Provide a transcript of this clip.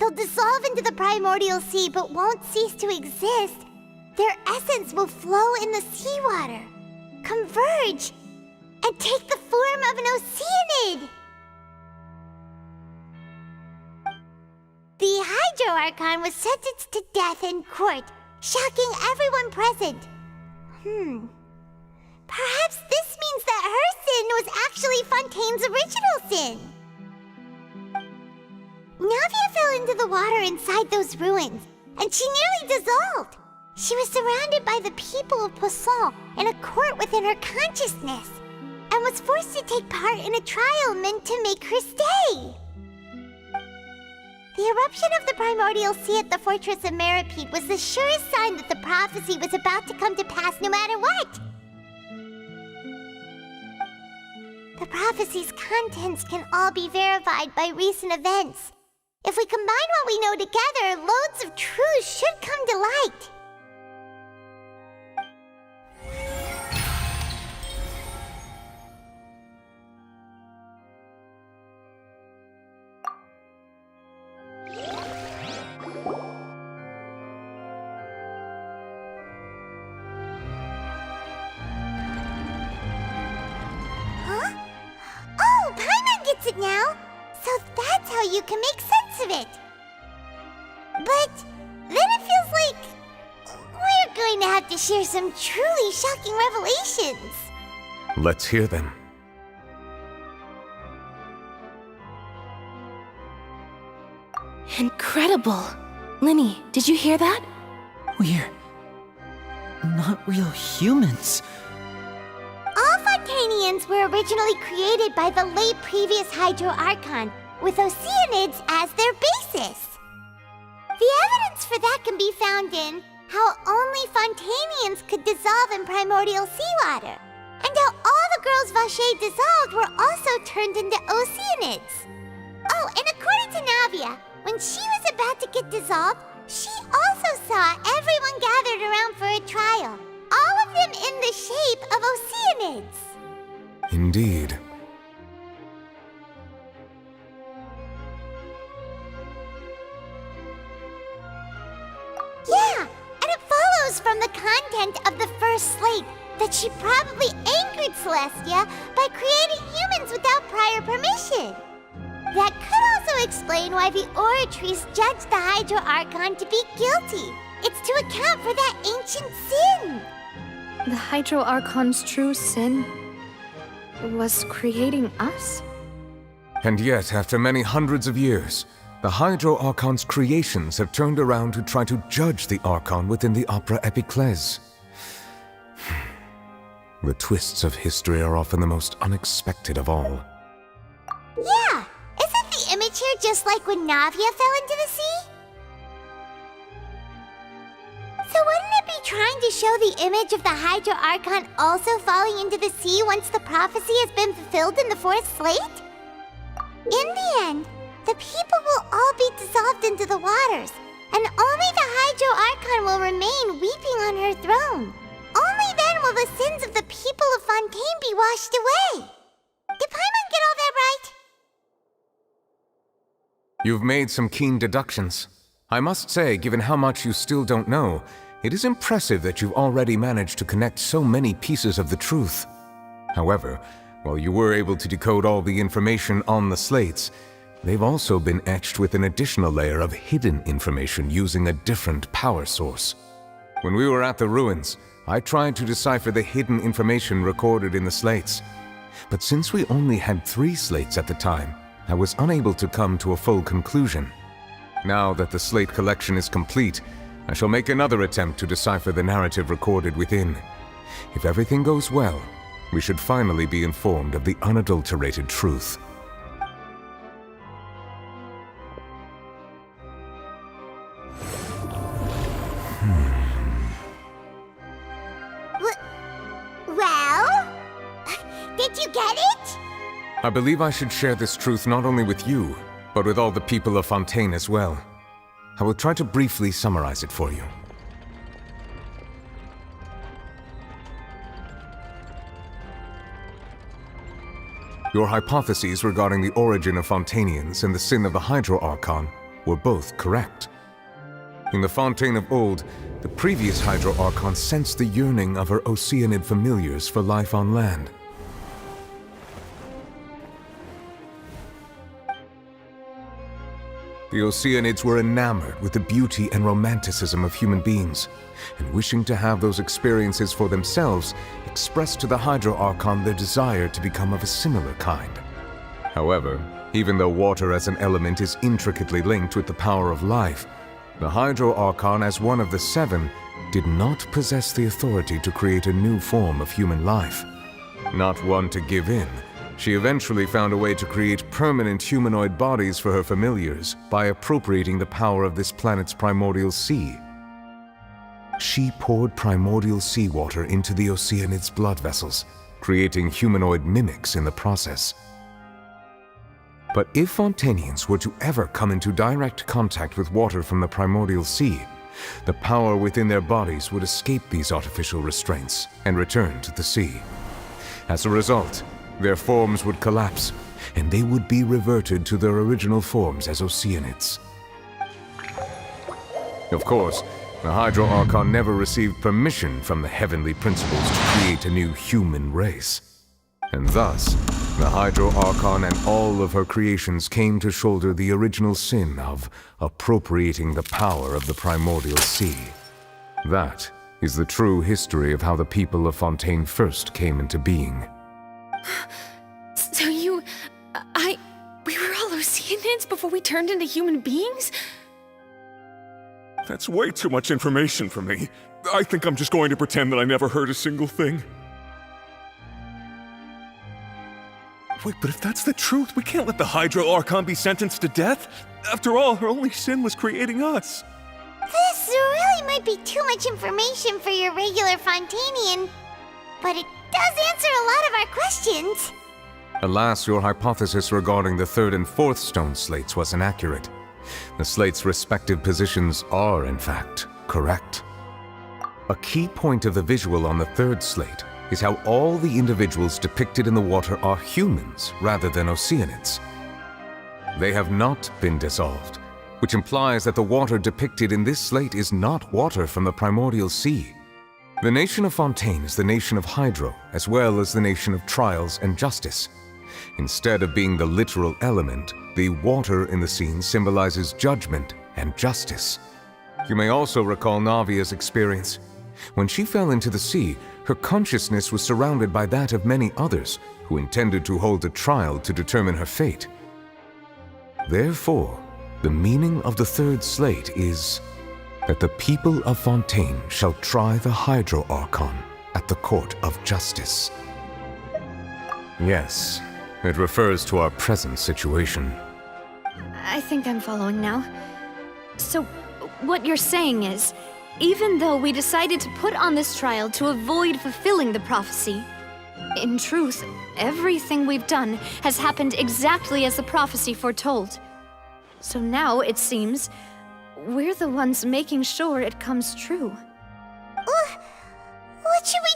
They'll dissolve into the primordial sea but won't cease to exist. Their essence will flow in the seawater, converge, and take the form of an oceanid. The Hydro Archon was sentenced to death in court, shocking everyone present. Perhaps this means that her sin was actually Fontaine's original sin. Navia fell into the water inside those ruins, and she nearly dissolved. She was surrounded by the people of Poisson in a court within her consciousness, and was forced to take part in a trial meant to make her stay. The eruption of the primordial sea at the fortress of Meripede was the surest sign that the prophecy was about to come to pass no matter what. The prophecy's contents can all be verified by recent events. If we combine what we know together, loads of truths should come to light. It now, so that's how you can make sense of it. But then it feels like we're going to have to share some truly shocking revelations. Let's hear them. Incredible! Linny, did you hear that? We're not real humans. All Fontainians were originally created by the late previous Hydro Archon, with oceanids as their basis. The evidence for that can be found in how only Fontainians could dissolve in primordial seawater, and how all the girls Vacher dissolved were also turned into oceanids. Oh, and according to Navia, when she was about to get dissolved, she also saw everyone gathered around for a trial. All of them in the shape of oceanids. Indeed. Yeah, and it follows from the content of the first slate that she probably angered Celestia by creating humans without prior permission. That could also explain why the Oratrice judged the Hydro Archon to be guilty. It's to account for that ancient sin. The Hydro Archon's true sin was creating us? And yet, after many hundreds of years, the Hydro Archon's creations have turned around to try to judge the Archon within the Opera Epiclese. The twists of history are often the most unexpected of all. Yeah, isn't the image here just like when Navia fell into the sea? So wouldn't it be trying to show the image of the Hydro Archon also falling into the sea once the prophecy has been fulfilled in the fourth slate? In the end, the people will all be dissolved into the waters, and only the Hydro Archon will remain weeping on her throne. Only then will the sins of the people of Fontaine be washed away. Did Paimon get all that right? You've made some keen deductions. I must say, given how much you still don't know, it is impressive that you've already managed to connect so many pieces of the truth. However, while you were able to decode all the information on the slates, they've also been etched with an additional layer of hidden information using a different power source. When we were at the ruins, I tried to decipher the hidden information recorded in the slates. But since we only had 3 slates at the time, I was unable to come to a full conclusion. Now that the slate collection is complete, I shall make another attempt to decipher the narrative recorded within. If everything goes well, we should finally be informed of the unadulterated truth. Well? Did you get it? I believe I should share this truth not only with you, but with all the people of Fontaine as well. I will try to briefly summarize it for you. Your hypotheses regarding the origin of Fontainians and the sin of the Hydro Archon were both correct. In the Fontaine of old, the previous Hydro Archon sensed the yearning of her Oceanid familiars for life on land. The Oceanids were enamored with the beauty and romanticism of human beings, and wishing to have those experiences for themselves, expressed to the Hydro Archon their desire to become of a similar kind. However, even though water as an element is intricately linked with the power of life, the Hydro Archon, as one of the seven, did not possess the authority to create a new form of human life. Not one to give in, she eventually found a way to create permanent humanoid bodies for her familiars by appropriating the power of this planet's primordial sea. She poured primordial seawater into the Oceanid's blood vessels, creating humanoid mimics in the process. But if Fontainians were to ever come into direct contact with water from the primordial sea, the power within their bodies would escape these artificial restraints and return to the sea. As a result, their forms would collapse, and they would be reverted to their original forms as Oceanids. Of course, the Hydro Archon never received permission from the heavenly principles to create a new human race. And thus, the Hydro Archon and all of her creations came to shoulder the original sin of appropriating the power of the primordial sea. That is the true history of how the people of Fontaine first came into being. So we were all Oceanids before we turned into human beings? That's way too much information for me. I think I'm just going to pretend that I never heard a single thing. Wait, but if that's the truth, we can't let the Hydro Archon be sentenced to death. After all, her only sin was creating us. This really might be too much information for your regular Fontainian, but it does answer a lot of our questions. Alas, your hypothesis regarding the third and fourth stone slates was inaccurate. The slates' respective positions are, in fact, correct. A key point of the visual on the third slate is how all the individuals depicted in the water are humans rather than Oceanids. They have not been dissolved, which implies that the water depicted in this slate is not water from the primordial sea. The nation of Fontaine is the nation of Hydro, as well as the nation of trials and justice. Instead of being the literal element, the water in the scene symbolizes judgment and justice. You may also recall Navia's experience. When she fell into the sea, her consciousness was surrounded by that of many others who intended to hold a trial to determine her fate. Therefore, the meaning of the third slate is that the people of Fontaine shall try the Hydro Archon at the court of justice. Yes, it refers to our present situation. I think I'm following now. So, what you're saying is, even though we decided to put on this trial to avoid fulfilling the prophecy, in truth, everything we've done has happened exactly as the prophecy foretold. So now, it seems, we're the ones making sure it comes true. What should we